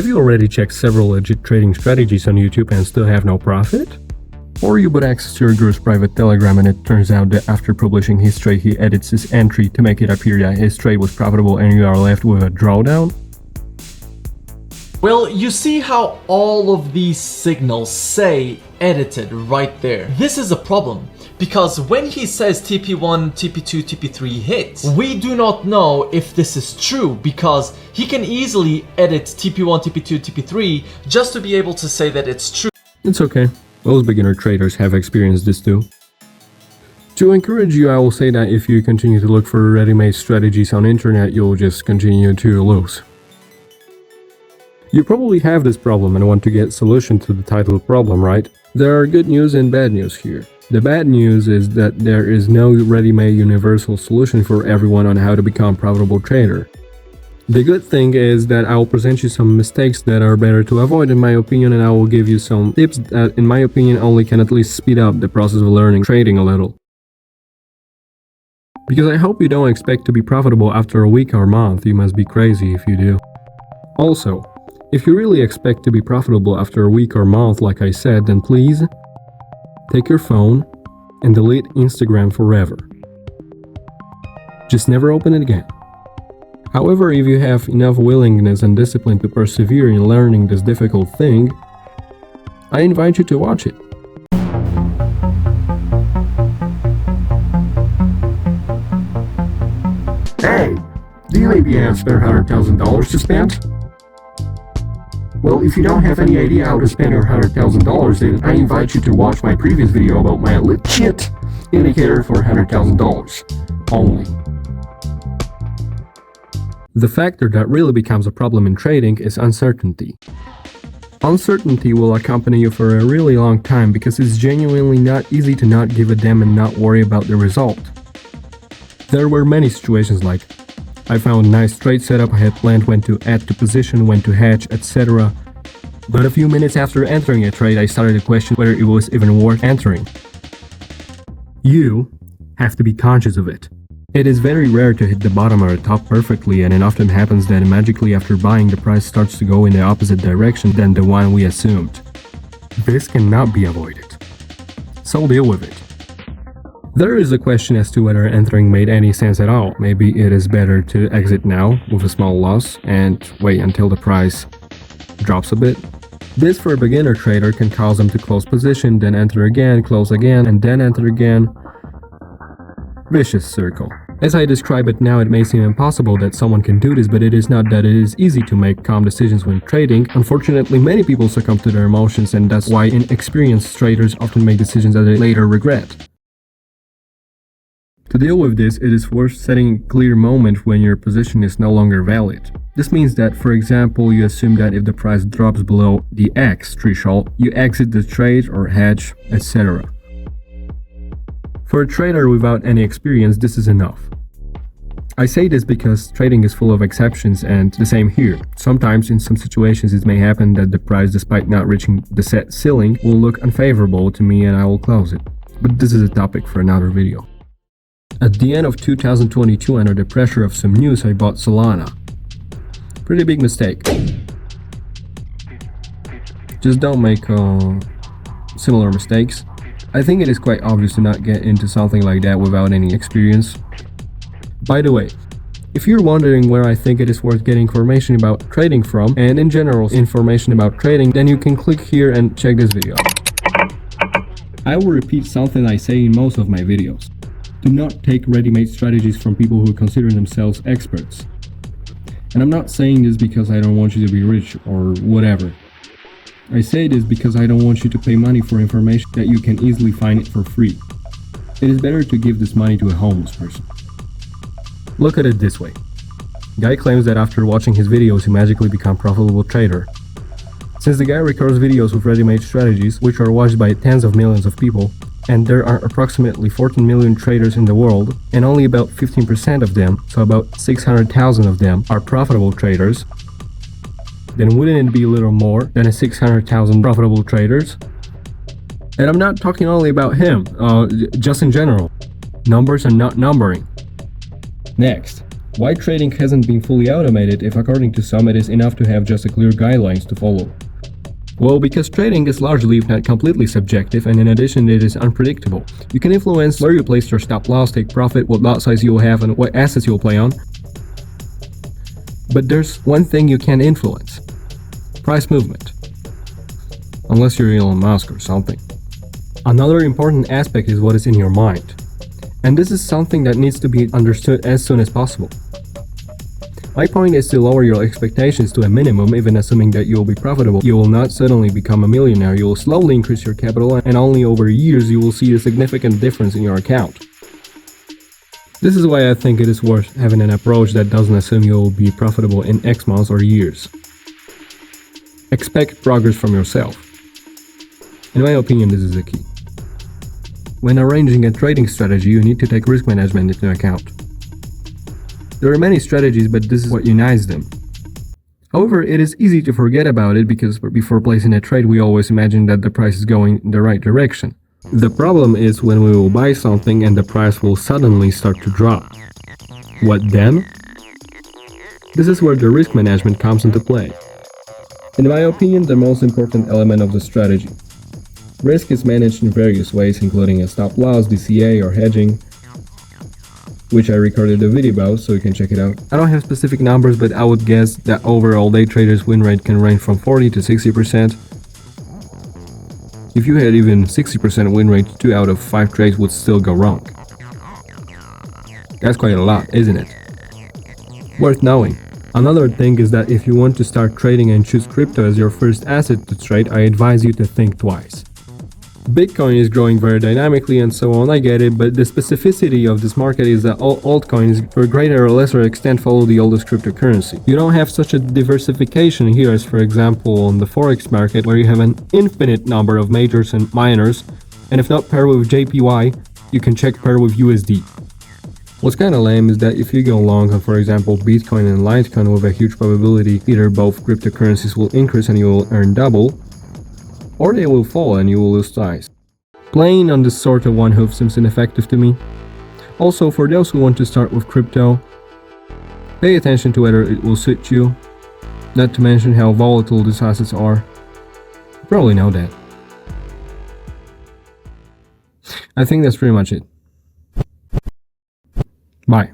you already checked several legit trading strategies on YouTube and still have no profit? Or you bought access to your guru's private telegram and it turns out that after publishing his trade he edits his entry to make it appear that his trade was profitable and you are left with a drawdown? Well, you see how all of these signals say edited right there. This is a problem, because when he says TP1, TP2, TP3 hits, we do not know if this is true, because he can easily edit TP1, TP2, TP3 just to be able to say that it's true. It's okay. Most beginner traders have experienced this too. To encourage you, I will say that if you continue to look for ready-made strategies on internet, you'll just continue to lose. You probably have this problem and want to get solution to the titled problem, right? There are good news and bad news here. The bad news is that there is no ready-made universal solution for everyone on how to become a profitable trader. The good thing is that I will present you some mistakes that are better to avoid in my opinion, and I will give you some tips that in my opinion only can at least speed up the process of learning trading a little. Because I hope you don't expect to be profitable after a week or month, you must be crazy if you do. Also, if you really expect to be profitable after a week or month like I said, then please take your phone and delete Instagram forever. Just never open it again. However, if you have enough willingness and discipline to persevere in learning this difficult thing, I invite you to watch it. Hey, do you maybe have spare $100,000 to spend? Well, if you don't have any idea how to spend your $100,000, then I invite you to watch my previous video about my legit indicator for $100,000 only. The factor that really becomes a problem in trading is uncertainty. Uncertainty will accompany you for a really long time because it's genuinely not easy to not give a damn and not worry about the result. There were many situations like, I found a nice trade setup, I had planned when to add to position, when to hedge, etc. But a few minutes after entering a trade, I started to question whether it was even worth entering. You have to be conscious of it. It is very rare to hit the bottom or the top perfectly, and it often happens that magically after buying the price starts to go in the opposite direction than the one we assumed. This cannot be avoided. So deal with it. There is a question as to whether entering made any sense at all. Maybe it is better to exit now with a small loss and wait until the price drops a bit. This for a beginner trader can cause them to close position, then enter again, close again, and then enter again. Vicious circle. As I describe it now, it may seem impossible that someone can do this, but it is not that it is easy to make calm decisions when trading. Unfortunately, many people succumb to their emotions, and that's why inexperienced traders often make decisions that they later regret. To deal with this, it is worth setting a clear moment when your position is no longer valid. This means that, for example, you assume that if the price drops below the X threshold, you exit the trade or hedge, etc. For a trader without any experience, this is enough. I say this because trading is full of exceptions, and the same here. Sometimes in some situations it may happen that the price, despite not reaching the set ceiling, will look unfavorable to me and I will close it. But this is a topic for another video. At the end of 2022, under the pressure of some news, I bought Solana. Pretty big mistake. Just don't make similar mistakes. I think it is quite obvious to not get into something like that without any experience. By the way, if you're wondering where I think it is worth getting information about trading from, and in general information about trading, then you can click here and check this video. I will repeat something I say in most of my videos. Do not take ready-made strategies from people who consider themselves experts. And I'm not saying this because I don't want you to be rich or whatever. I say this because I don't want you to pay money for information that you can easily find it for free. It is better to give this money to a homeless person. Look at it this way. Guy claims that after watching his videos he magically become a profitable trader. Since the guy records videos with ready-made strategies, which are watched by tens of millions of people, and there are approximately 14 million traders in the world, and only about 15% of them, so about 600,000 of them, are profitable traders, then wouldn't it be a little more than 600,000 profitable traders? And I'm not talking only about him, just in general. Numbers are not numbering. Next, Why trading hasn't been fully automated if according to some it is enough to have just a clear guidelines to follow? Well, because trading is largely if not completely subjective, and in addition it is unpredictable. You can influence where you place your stop loss, take profit, what lot size you will have, and what assets you will play on. But there's one thing you can't influence: price movement. Unless you're Elon Musk or something. Another important aspect is what is in your mind. And this is something that needs to be understood as soon as possible. My point is to lower your expectations to a minimum, even assuming that you will be profitable. You will not suddenly become a millionaire, you will slowly increase your capital, and only over years you will see a significant difference in your account. This is why I think it is worth having an approach that doesn't assume you will be profitable in X months or years. Expect progress from yourself. In my opinion, this is the key. When arranging a trading strategy, you need to take risk management into account. There are many strategies, but this is what unites them. However, it is easy to forget about it because before placing a trade, we always imagine that the price is going in the right direction. The problem is when we will buy something and the price will suddenly start to drop. What then? This is where the risk management comes into play. In my opinion, the most important element of the strategy. Risk is managed in various ways, including a stop loss, DCA, or hedging, which I recorded a video about, so you can check it out. I don't have specific numbers, but I would guess that overall day traders' win rate can range from 40 to 60%. If you had even 60% win rate, 2 out of 5 trades would still go wrong. That's quite a lot, isn't it? Worth knowing. Another thing is that if you want to start trading and choose crypto as your first asset to trade, I advise you to think twice. Bitcoin is growing very dynamically and so on, I get it, but the specificity of this market is that all altcoins to a greater or lesser extent follow the oldest cryptocurrency. You don't have such a diversification here as, for example, on the forex market, where you have an infinite number of majors and minors, and if not pair with JPY, you can check pair with USD. What's kinda lame is that if you go long on, for example, Bitcoin and Litecoin with a huge probability, either both cryptocurrencies will increase and you will earn double, or they will fall and you will lose size. Playing on this sort of one hoof seems ineffective to me. Also, for those who want to start with crypto, pay attention to whether it will suit you, not to mention how volatile these assets are. You probably know that. I think that's pretty much it. Bye.